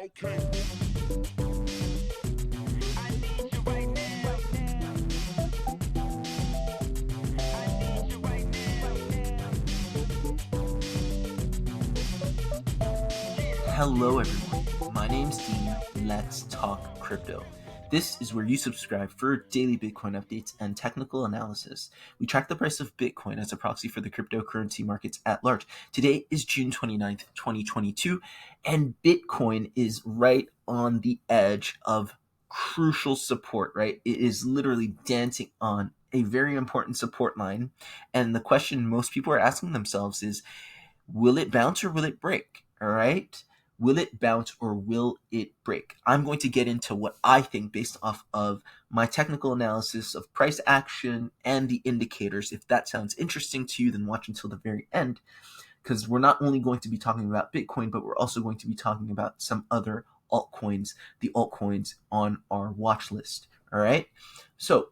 Okay. Hello, everyone. My name's Dean. Let's talk crypto. This is where you subscribe for daily Bitcoin updates and technical analysis. We track the price of Bitcoin as a proxy for the cryptocurrency markets at large. Today is June 29th, 2022, and Bitcoin is right on the edge of crucial support, right? It is literally dancing on a very important support line. And the question most people are asking themselves is, will it bounce or will it break? All right. Will it bounce or will it break? I'm going to get into what I think based off of my technical analysis of price action and the indicators. If that sounds interesting to you, then watch until the very end, because we're not only going to be talking about Bitcoin, but we're also going to be talking about some other altcoins, the altcoins on our watch list. All right. So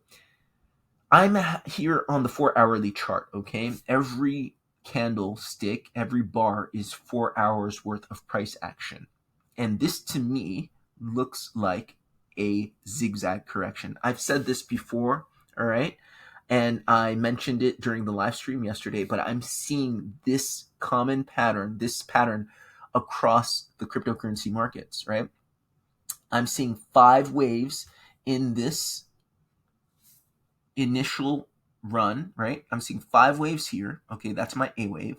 I'm here on the 4-hourly chart. Okay. Every candlestick, every bar is 4 hours worth of price action. And this to me looks like a zigzag correction. I've said this before, all right? And I mentioned it during the live stream yesterday, but I'm seeing this common pattern, this pattern across the cryptocurrency markets, right? I'm seeing 5 waves in this initial run, right? I'm seeing 5 waves here. Okay, that's my A wave.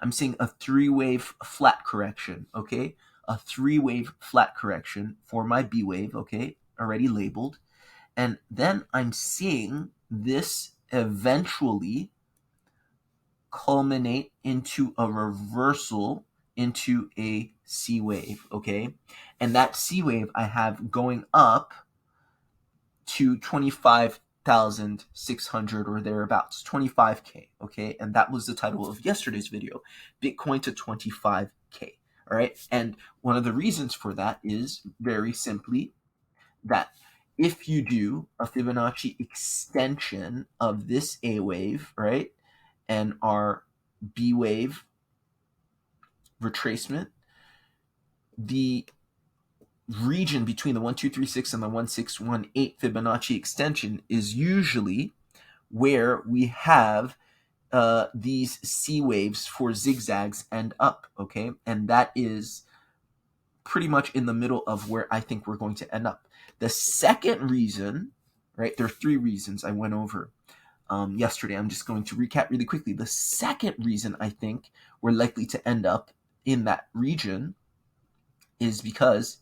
I'm seeing a 3-wave flat correction. Okay, a 3-wave flat correction for my B wave. Okay, already labeled. And then I'm seeing this eventually culminate into a reversal into a C wave. Okay, and that C wave I have going up to 25,600 or thereabouts, 25K, okay? And that was the title of yesterday's video, Bitcoin to 25K, all right? And one of the reasons for that is very simply that if you do a Fibonacci extension of this A wave, right, and our B wave retracement, the region between the 1236 and the 1618 Fibonacci extension is usually where we have these C waves for zigzags end up, okay? And that is pretty much in the middle of where I think we're going to end up. The second reason, right, there are 3 reasons I went over yesterday. I'm just going to recap really quickly. The second reason I think we're likely to end up in that region is because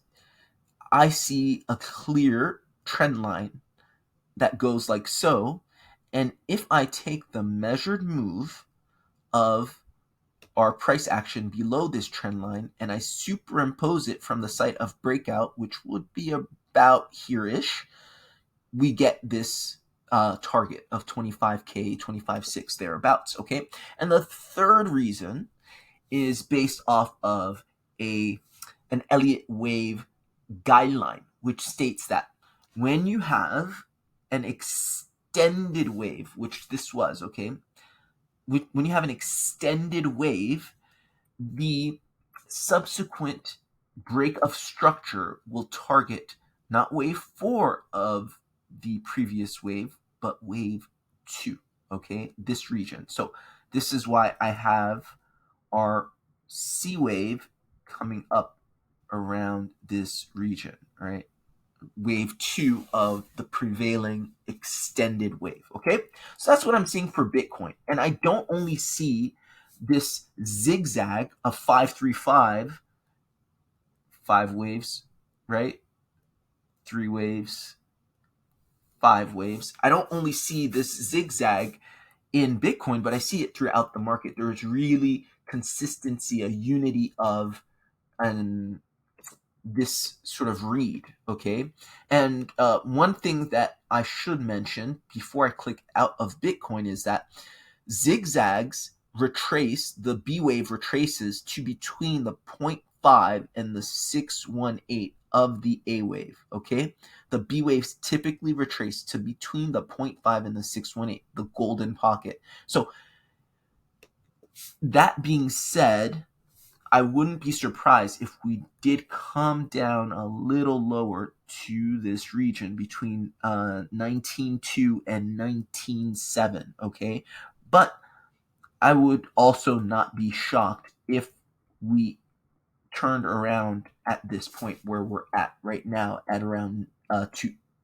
I see a clear trend line that goes like so. And if I take the measured move of our price action below this trend line and I superimpose it from the site of breakout, which would be about here-ish, we get this target of 25K, 25.6 thereabouts, okay? And the third reason is based off of an Elliott wave guideline, which states that when you have an extended wave, which this was, okay, when you have an extended wave, the subsequent break of structure will target not wave 4 of the previous wave, but wave 2, okay, this region. So this is why I have our C wave coming up around this region, right? Wave 2 of the prevailing extended wave, okay? So that's what I'm seeing for Bitcoin. And I don't only see this zigzag of 535, 5 waves, right? 3 waves, 5 waves. I don't only see this zigzag in Bitcoin, but I see it throughout the market. There's really consistency, a unity of this sort of read, okay? And one thing that I should mention before I click out of Bitcoin is that zigzags retrace, the B wave retraces to between the 0.5 and the 618 of the A wave, okay? The B waves typically retrace to between the 0.5 and the 618, the golden pocket. So that being said, I wouldn't be surprised if we did come down a little lower to this region between 19.2 and 19.7, okay? But I would also not be shocked if we turned around at this point where we're at right now at around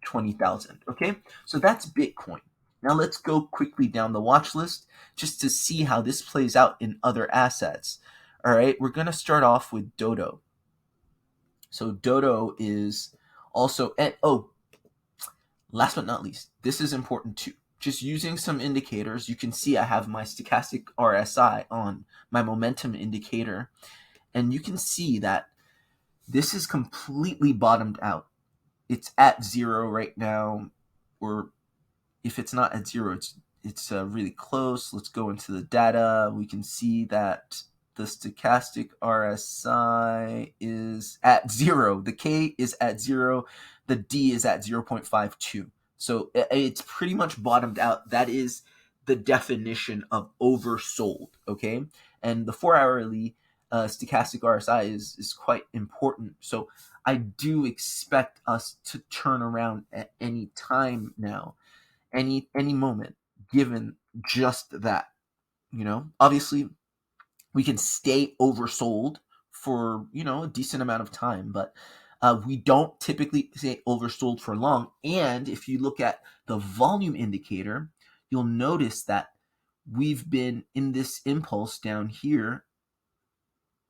20,000. Okay, so that's Bitcoin. Now let's go quickly down the watch list just to see how this plays out in other assets. All right, we're going to start off with Dodo. So Dodo is also, and oh, last but not least, this is important too. Just using some indicators, you can see I have my Stochastic Rsi on, my momentum indicator, and you can see that this is completely bottomed out. It's at zero right now, or if it's not at zero, it's really close. Let's go into the data. We can see that the Stochastic RSI is at zero. The K is at zero. The D is at 0.52. So it's pretty much bottomed out. That is the definition of oversold, okay? And the 4-hourly Stochastic RSI is quite important. So I do expect us to turn around at any time now, any moment, given just that. Obviously we can stay oversold for a decent amount of time, but we don't typically stay oversold for long. And if you look at the volume indicator, you'll notice that we've been in this impulse down here.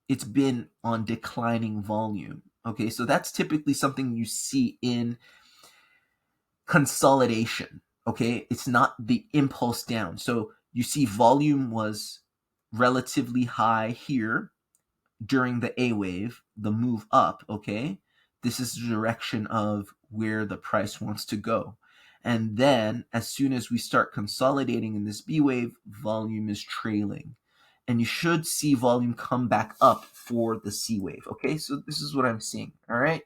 It's been on declining volume. Okay, so that's typically something you see in consolidation. Okay, it's not the impulse down. So you see volume was relatively high here during the A wave, the move up. Okay, this is the direction of where the price wants to go. And then as soon as we start consolidating in this B wave, volume is trailing. And you should see volume come back up for the C wave. Okay, so this is what I'm seeing. All right.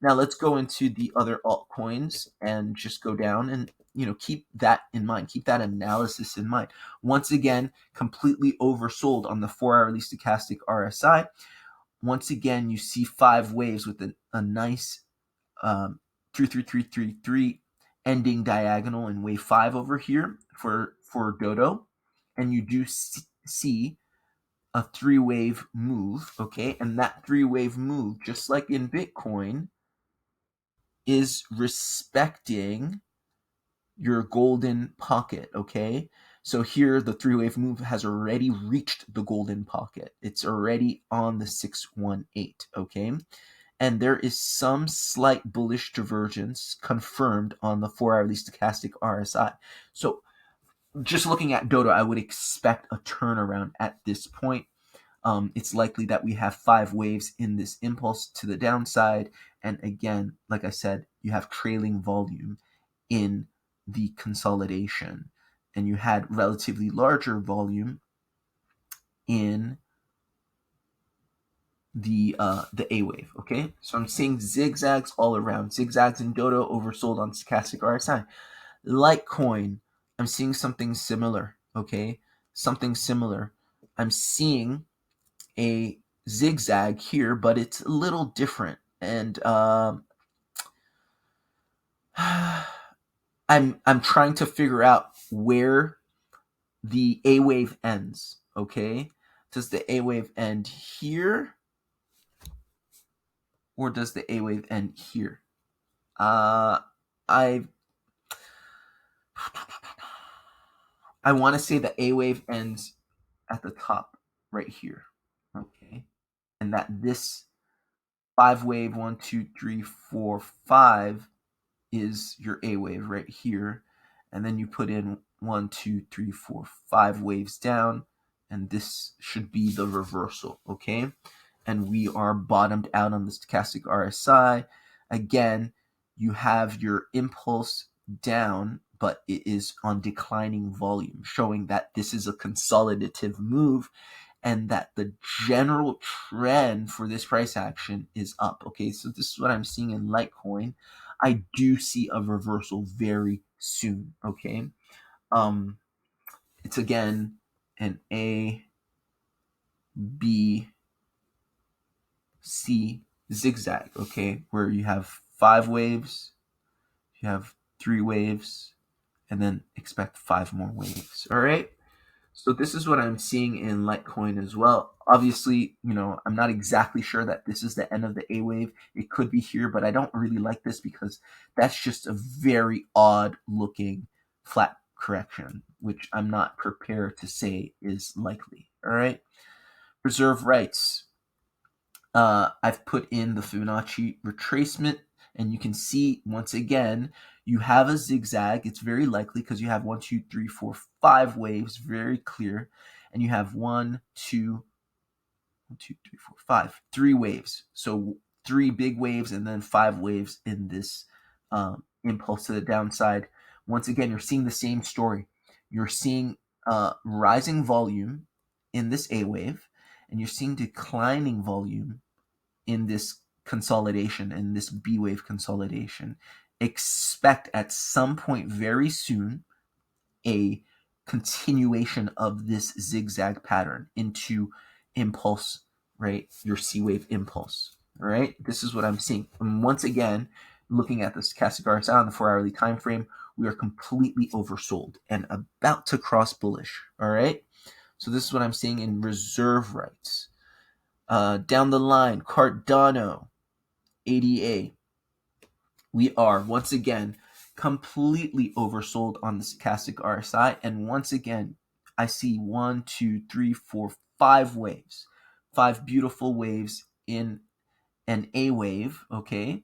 Now let's go into the other altcoins and just go down and keep that in mind. Keep that analysis in mind. Once again, completely oversold on the 4-hourly Stochastic RSI. Once again, you see 5 waves with a nice 33333 ending diagonal in wave 5 over here for Dodo, and you do see a 3-wave move, okay? And that 3-wave move, just like in Bitcoin, is respecting your golden pocket, okay? So here the 3-wave move has already reached the golden pocket. It's already on the 618, okay? And there is some slight bullish divergence confirmed on the 4-hourly Stochastic RSI. So just looking at Dodo, I would expect a turnaround at this point. It's likely that we have 5 waves in this impulse to the downside. And again, like I said, you have trailing volume in the consolidation. And you had relatively larger volume in the A wave. Okay, so I'm seeing zigzags all around. Zigzags in Dodo, oversold on Stochastic RSI. Litecoin, I'm seeing something similar. Okay, something similar. I'm seeing a zigzag here, but it's a little different. And I'm trying to figure out where the A wave ends. Okay, does the A wave end here, or does the A wave end here? I want to say the A wave ends at the top right here. Okay, and that this 5 wave 1, 2, 3, 4, 5 is your A wave right here, and then you put in 1, 2, 3, 4, 5 waves down, and this should be the reversal. Okay, and we are bottomed out on the Stochastic RSI. Again, you have your impulse down, but it is on declining volume, showing that this is a consolidative move and that the general trend for this price action is up. Okay, so this is what I'm seeing in Litecoin. I do see a reversal very soon. Okay, it's again an A, B, see zigzag, okay, where you have 5 waves, you have 3 waves, and then expect 5 more waves. All right. So this is what I'm seeing in Litecoin as well. Obviously, I'm not exactly sure that this is the end of the A wave. It could be here, but I don't really like this because that's just a very odd looking flat correction, which I'm not prepared to say is likely. All right. Reserve rights. I've put in the Fibonacci retracement, and you can see once again you have a zigzag. It's very likely because you have 1, 2, 3, 4, 5 waves, very clear, and you have 1, 2, 3, 4, 5, 3 waves. So 3 big waves and then 5 waves in this impulse to the downside. Once again, you're seeing the same story. You're seeing rising volume in this A wave, and you're seeing declining volume in this consolidation, in this B wave consolidation. Expect at some point very soon a continuation of this zigzag pattern into impulse, right? Your C wave impulse, right? This is what I'm seeing. And once again, looking at the Stochastic Rsi on the 4-hourly time frame, we are completely oversold and about to cross bullish, all right? So this is what I'm seeing in reserve rights. Down the line, Cardano, ADA. We are once again completely oversold on the Stochastic RSI, and once again, I see 1, 2, 3, 4, 5 waves, 5 beautiful waves in an A wave. Okay,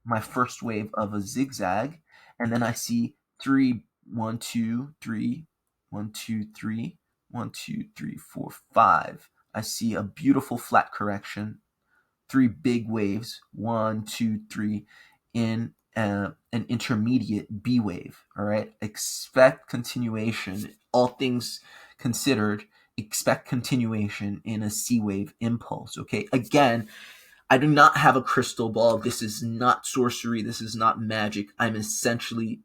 my first wave of a zigzag, and then I see 3, 1, 2, 3, 1, 2, 3, 1, 2, 3, 4, 5. I see a beautiful flat correction, 3 big waves, 1, 2, 3, in an intermediate B wave. All right, expect continuation. All things considered, expect continuation in a C wave impulse. Okay, again, I do not have a crystal ball. This is not sorcery. This is not magic. I'm simply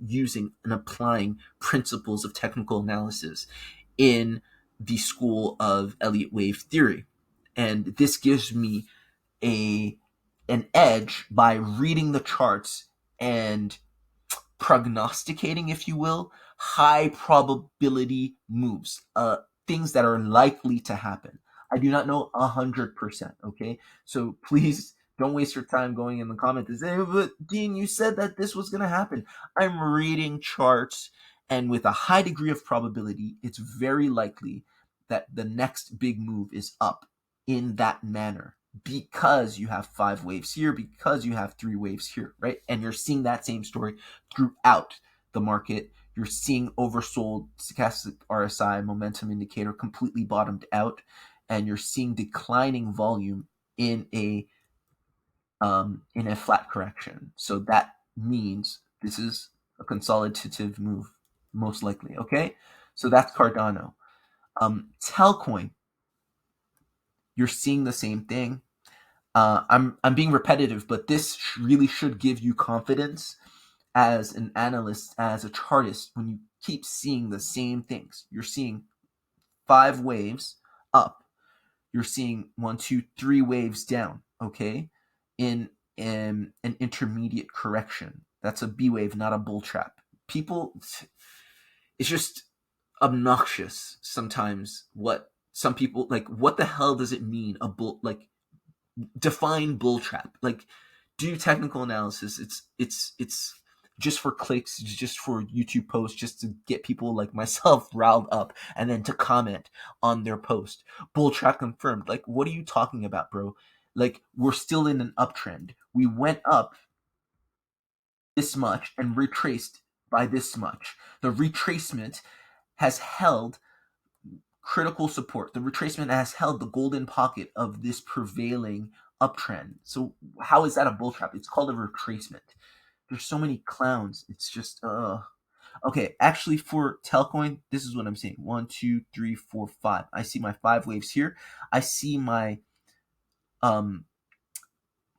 using and applying principles of technical analysis in the school of Elliott wave theory. And this gives me an edge by reading the charts and prognosticating, if you will, high probability moves, things that are likely to happen. I do not know 100%. Okay, so please don't waste your time going in the comments and say, "But Dean, you said that this was going to happen." I'm reading charts, and with a high degree of probability, it's very likely that the next big move is up in that manner, because you have 5 waves here, because you have 3 waves here, right? And you're seeing that same story throughout the market. You're seeing oversold Stochastic RSI momentum indicator completely bottomed out, and you're seeing declining volume in a flat correction. So that means this is a consolidative move, most likely. Okay, so that's Cardano. Telcoin, you're seeing the same thing. I'm being repetitive, but this really should give you confidence as an analyst, as a chartist, when you keep seeing the same things. You're seeing 5 waves up. You're seeing 1, 2, 3 waves down. Okay, in an intermediate correction. That's a B wave, not a bull trap. People, it's just obnoxious sometimes what some people like. What the hell does it mean, a bull? Like, define bull trap. Like, do technical analysis. It's just for clicks, just for YouTube posts, just to get people like myself riled up, and then to comment on their post. Bull trap confirmed. Like, what are you talking about, bro? Like, we're still in an uptrend. We went up this much and retraced by this much. The retracement has held critical support. The retracement has held the golden pocket of this prevailing uptrend. So how is that a bull trap? It's called a retracement. There's so many clowns. It's just okay. Actually, for Telcoin, this is what I'm seeing: 1, 2, 3, 4, 5. I see my 5 waves here. I see my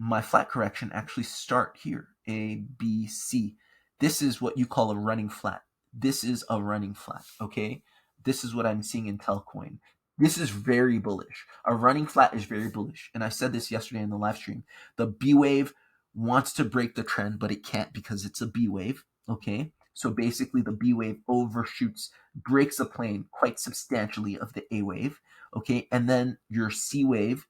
my flat correction actually start here. A, B, C. This is what you call a running flat. This is a running flat. Okay. This is what I'm seeing in Telcoin. This is very bullish. A running flat is very bullish. And I said this yesterday in the live stream. The B wave wants to break the trend, but it can't because it's a B wave. Okay. So basically, the B wave overshoots, breaks the plane quite substantially of the A wave. Okay. And then your C wave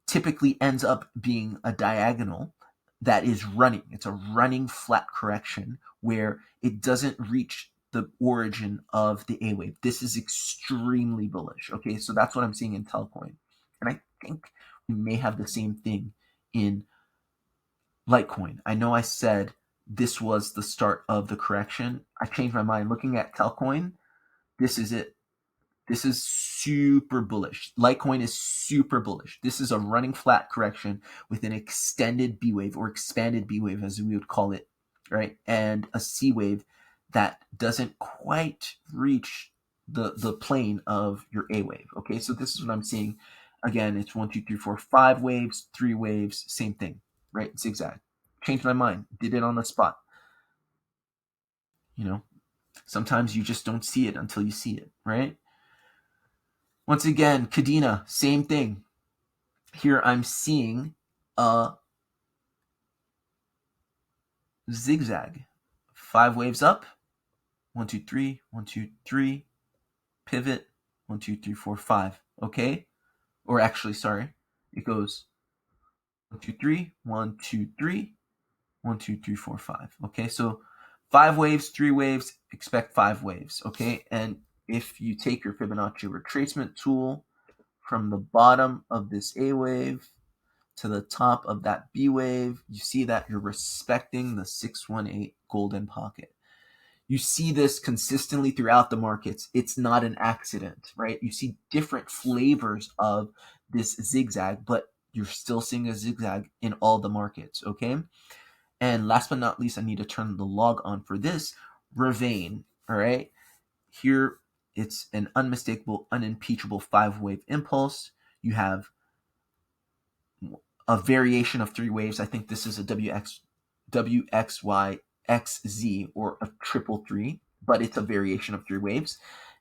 typically ends up being a diagonal that is running. It's a running flat correction where it doesn't reach the origin of the A wave. This is extremely bullish. Okay, so that's what I'm seeing in Telcoin. And I think we may have the same thing in Litecoin. I know I said this was the start of the correction. I changed my mind. Looking at Telcoin, this is it. This is super bullish. Litecoin is super bullish. This is a running flat correction with an extended B wave or expanded B wave, as we would call it, right? And a C wave that doesn't quite reach the plane of your A wave. Okay, so this is what I'm seeing. Again, it's 1, 2, 3, 4, 5 waves, 3 waves, same thing, right? Zigzag. Changed my mind. Did it on the spot. You know, sometimes you just don't see it until you see it, right? Once again, Kadena, same thing. Here I'm seeing a zigzag. 5 waves up. 1, 2, 3, 1, 2, 3. Pivot. 1, 2, 3, 4, 5. Okay? Or actually, sorry. It goes 1, 2, 3, 1, 2, 3, 1, 2, 3, 4, 5. Okay, so 5 waves, 3 waves, expect 5 waves. Okay, and if you take your Fibonacci retracement tool from the bottom of this A wave to the top of that B wave, you see that you're respecting the 618 golden pocket. You see this consistently throughout the markets. It's not an accident, right? You see different flavors of this zigzag, but you're still seeing a zigzag in all the markets, okay? And last but not least, I need to turn the log on for this. Ravane, all right? Here, it's an unmistakable, unimpeachable 5-wave impulse. You have a variation of 3 waves. I think this is a WXYXZ or a 333, but it's a variation of 3 waves.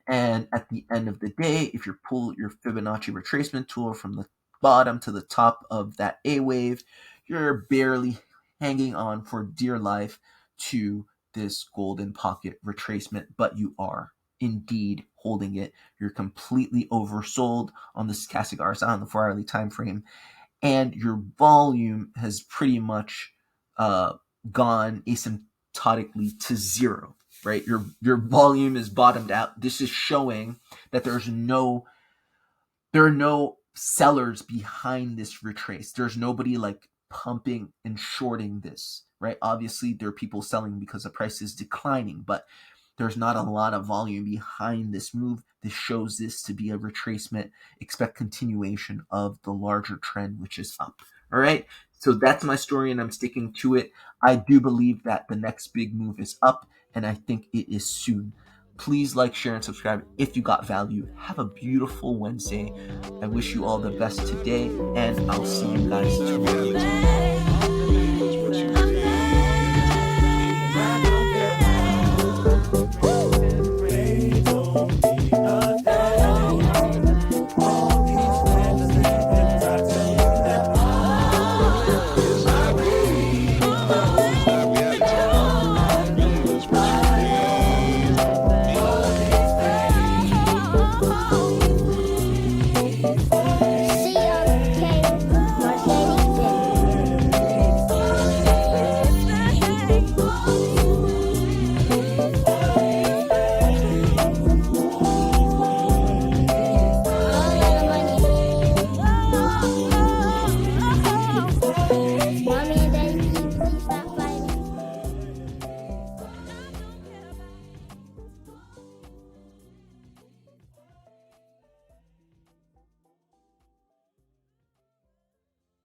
And at the end of the day, if you pull your Fibonacci retracement tool from the bottom to the top of that A wave, you're barely hanging on for dear life to this golden pocket retracement, but you are indeed holding it. You're completely oversold on the Stochastic Rsi on the 4-hourly time frame, and your volume has pretty much gone asymptotically to 0, right? Your volume is bottomed out. This is showing that there are no sellers behind this retrace. There's nobody like pumping and shorting this, right? Obviously, there are people selling because the price is declining, but there's not a lot of volume behind this move. This shows this to be a retracement. Expect continuation of the larger trend, which is up. All right. So that's my story, and I'm sticking to it. I do believe that the next big move is up, and I think it is soon. Please like, share, and subscribe if you got value. Have a beautiful Wednesday. I wish you all the best today, and I'll see you guys tomorrow.